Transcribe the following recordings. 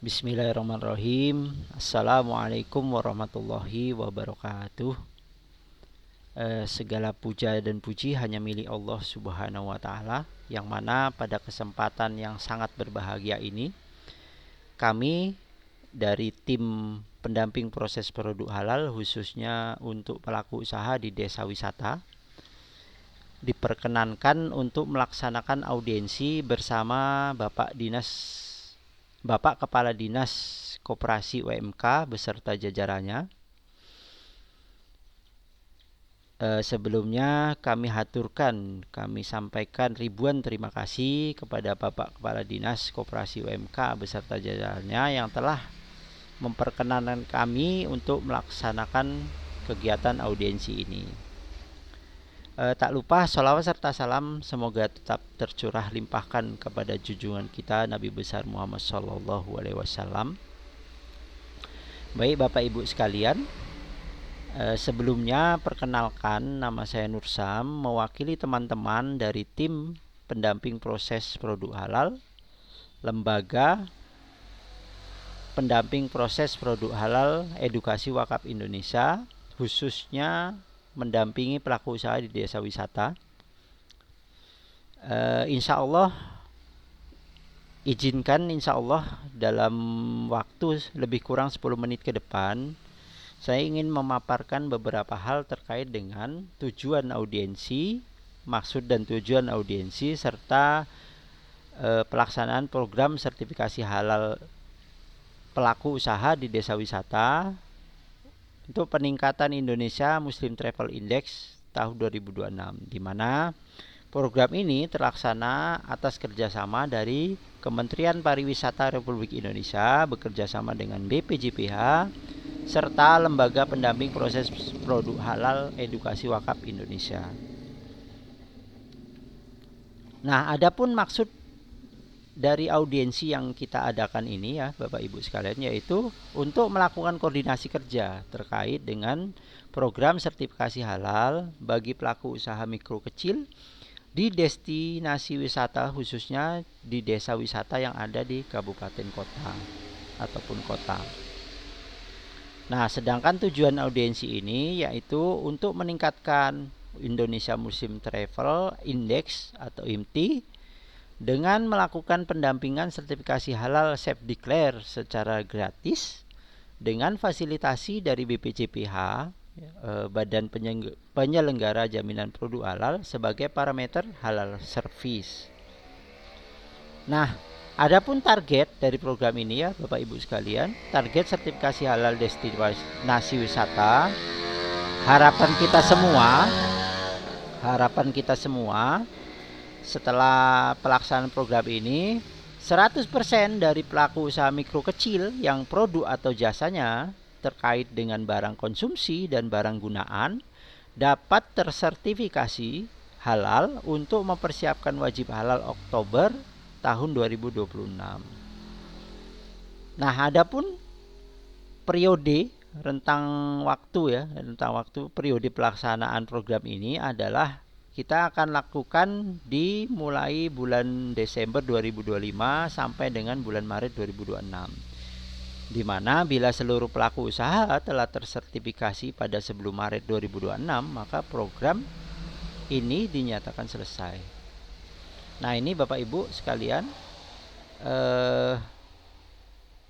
Bismillahirrahmanirrahim. Assalamualaikum warahmatullahi wabarakatuh. Segala puja dan puji hanya milik Allah Subhanahu wa Ta'ala, yang mana pada kesempatan yang sangat berbahagia ini, kami dari tim pendamping proses produk halal, khususnya untuk pelaku usaha di desa wisata, diperkenankan untuk melaksanakan audiensi bersama Bapak Kepala Dinas Koperasi UMK beserta jajarannya. Sebelumnya kami sampaikan ribuan terima kasih kepada Bapak Kepala Dinas Koperasi UMK beserta jajarannya yang telah memperkenankan kami untuk melaksanakan kegiatan audiensi ini. Tak lupa sholawat serta salam semoga tetap tercurah limpahkan kepada junjungan kita Nabi besar Muhammad SAW. Baik Bapak Ibu sekalian, sebelumnya perkenalkan, nama saya Nur Sam, mewakili teman-teman dari tim pendamping proses produk halal, lembaga pendamping proses produk halal edukasi wakaf Indonesia, khususnya mendampingi pelaku usaha di desa wisata. Insya Allah dalam waktu lebih kurang 10 menit ke depan, saya ingin memaparkan beberapa hal terkait dengan tujuan audiensi, maksud dan tujuan audiensi, serta pelaksanaan program sertifikasi halal pelaku usaha di desa wisata untuk peningkatan Indonesia Muslim Travel Index tahun 2026, di mana program ini terlaksana atas kerjasama dari Kementerian Pariwisata Republik Indonesia bekerjasama dengan BPJPH serta Lembaga Pendamping Proses Produk Halal Edukasi Wakaf Indonesia. Nah, adapun maksud dari audiensi yang kita adakan ini ya Bapak Ibu sekalian, yaitu untuk melakukan koordinasi kerja terkait dengan program sertifikasi halal bagi pelaku usaha mikro kecil di destinasi wisata, khususnya di desa wisata yang ada di kabupaten kota ataupun kota. Nah, sedangkan tujuan audiensi ini yaitu untuk meningkatkan Indonesia Muslim Travel Index atau IMTI dengan melakukan pendampingan sertifikasi halal Self Declare secara gratis dengan fasilitasi dari BPJPH, Badan Penyelenggara Jaminan Produk Halal, sebagai parameter halal service. Nah, adapun target dari program ini ya Bapak Ibu sekalian, target sertifikasi halal destinasi wisata, harapan kita semua setelah pelaksanaan program ini, 100% dari pelaku usaha mikro kecil yang produk atau jasanya terkait dengan barang konsumsi dan barang gunaan dapat tersertifikasi halal untuk mempersiapkan wajib halal Oktober tahun 2026. Nah, adapun rentang waktu periode pelaksanaan program ini adalah kita akan lakukan mulai bulan Desember 2025 sampai dengan bulan Maret 2026. Di mana bila seluruh pelaku usaha telah tersertifikasi pada sebelum Maret 2026, maka program ini dinyatakan selesai. Nah, ini Bapak Ibu sekalian,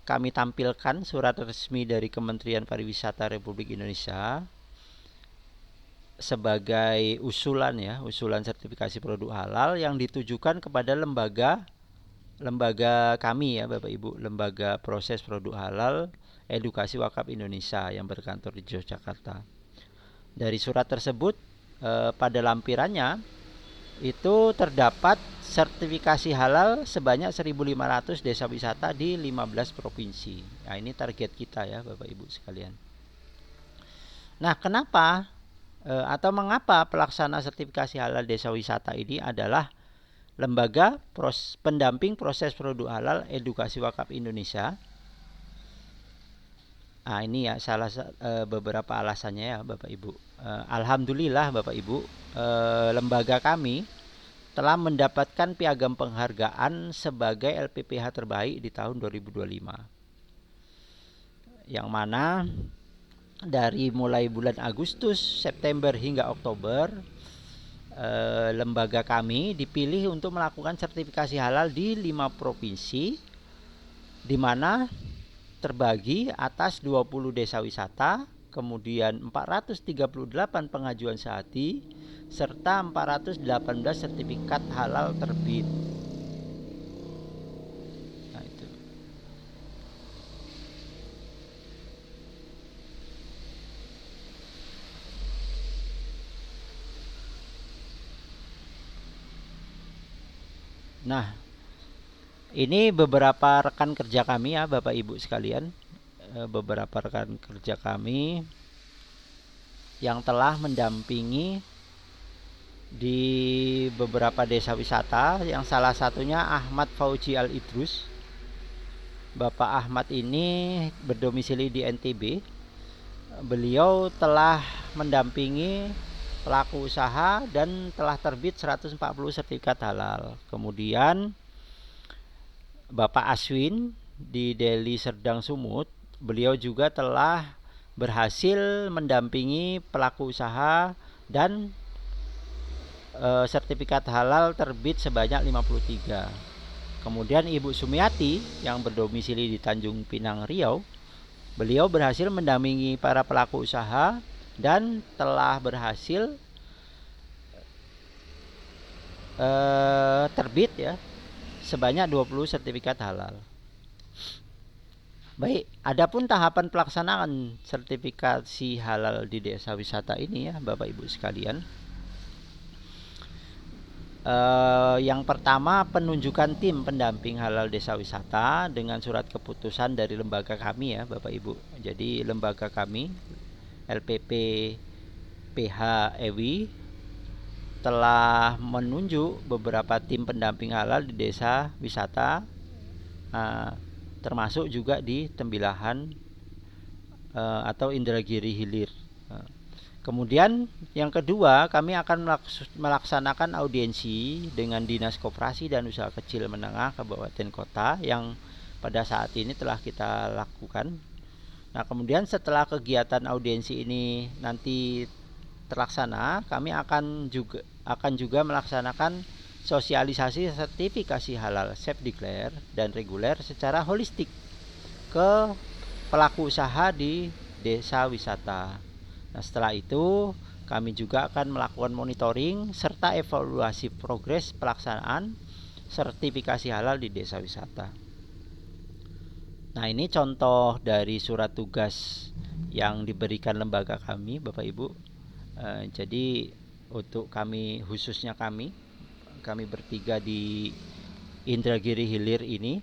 kami tampilkan surat resmi dari Kementerian Pariwisata Republik Indonesia sebagai usulan sertifikasi produk halal yang ditujukan kepada lembaga kami ya Bapak Ibu, Lembaga Proses Produk Halal Edukasi Wakaf Indonesia yang berkantor di Yogyakarta. Dari surat tersebut, pada lampirannya itu terdapat sertifikasi halal sebanyak 1.500 desa wisata di 15 provinsi. Nah, ini target kita ya Bapak Ibu sekalian. Nah, mengapa pelaksana sertifikasi halal desa wisata ini adalah Lembaga Pendamping Proses Produk Halal Edukasi Wakaf Indonesia? Nah, ini ya beberapa alasannya ya Bapak Ibu. Alhamdulillah Bapak Ibu, lembaga kami telah mendapatkan piagam penghargaan sebagai LPPH terbaik di tahun 2025. yang mana dari mulai bulan Agustus, September hingga Oktober lembaga kami dipilih untuk melakukan sertifikasi halal di 5 provinsi, di mana terbagi atas 20 desa wisata, kemudian 438 pengajuan sehati, serta 418 sertifikat halal terbit. Nah, itu. Nah, ini beberapa rekan kerja kami ya Bapak Ibu sekalian, beberapa rekan kerja kami yang telah mendampingi di beberapa desa wisata, yang salah satunya Ahmad Fauji Al Idrus. Bapak Ahmad ini berdomisili di NTB. Beliau telah mendampingi pelaku usaha dan telah terbit 140 sertifikat halal. Kemudian Bapak Aswin di Deli Serdang Sumut, beliau juga telah berhasil mendampingi pelaku usaha dan sertifikat halal terbit sebanyak 53. Kemudian Ibu Sumiati yang berdomisili di Tanjung Pinang, Riau, beliau berhasil mendampingi para pelaku usaha dan telah berhasil terbit ya sebanyak 20 sertifikat halal. Baik, adapun tahapan pelaksanaan sertifikasi halal di desa wisata ini ya Bapak Ibu sekalian. Yang pertama, penunjukan tim pendamping halal desa wisata dengan surat keputusan dari lembaga kami ya Bapak Ibu. Jadi lembaga kami LPP PH EWI telah menunjuk beberapa tim pendamping halal di desa wisata, termasuk juga di Tembilahan atau Indragiri Hilir. Kemudian yang kedua, kami akan melaksanakan audiensi dengan Dinas Koperasi dan Usaha Kecil Menengah Kabupaten Kota yang pada saat ini telah kita lakukan. Nah, kemudian setelah kegiatan audiensi ini nanti terlaksana, kami akan juga melaksanakan sosialisasi sertifikasi halal Safe Declare dan reguler secara holistik ke pelaku usaha di desa wisata. Nah, setelah itu kami juga akan melakukan monitoring serta evaluasi progres pelaksanaan sertifikasi halal di desa wisata. Nah, ini contoh dari surat tugas yang diberikan lembaga kami Bapak Ibu. Jadi untuk kami, khususnya kami bertiga di Indragiri Hilir ini,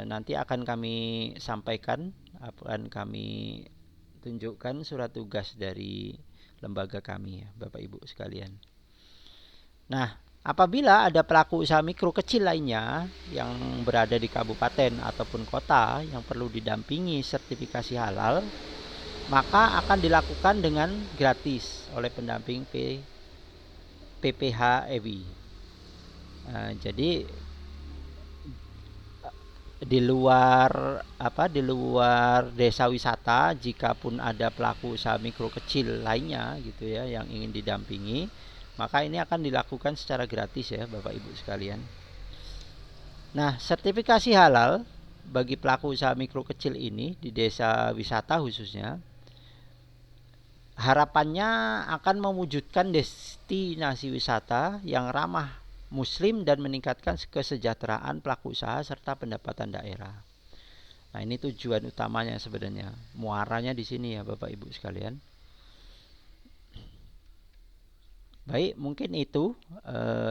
nanti akan kami sampaikan, akan kami tunjukkan surat tugas dari lembaga kami ya Bapak Ibu sekalian. Nah, apabila ada pelaku usaha mikro kecil lainnya yang berada di kabupaten ataupun kota yang perlu didampingi sertifikasi halal, maka akan dilakukan dengan gratis oleh pendamping PPH EWI. Jadi di luar desa wisata, jika pun ada pelaku usaha mikro kecil lainnya gitu ya yang ingin didampingi, maka ini akan dilakukan secara gratis ya Bapak Ibu sekalian. Nah, sertifikasi halal bagi pelaku usaha mikro kecil ini di desa wisata khususnya, harapannya akan mewujudkan destinasi wisata yang ramah Muslim dan meningkatkan kesejahteraan pelaku usaha serta pendapatan daerah. Nah, ini tujuan utamanya sebenarnya. Muaranya di sini ya Bapak Ibu sekalian. Baik, mungkin itu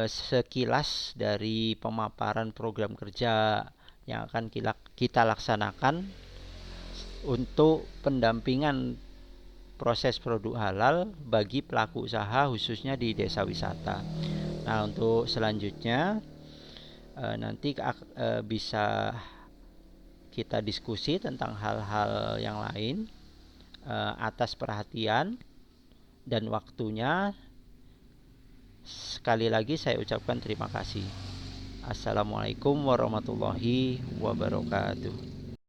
sekilas dari pemaparan program kerja yang akan kita laksanakan untuk pendampingan proses produk halal bagi pelaku usaha khususnya di desa wisata. Nah, untuk selanjutnya nanti bisa kita diskusi tentang hal-hal yang lain. Atas perhatian dan waktunya, sekali lagi saya ucapkan terima kasih. Assalamualaikum warahmatullahi wabarakatuh.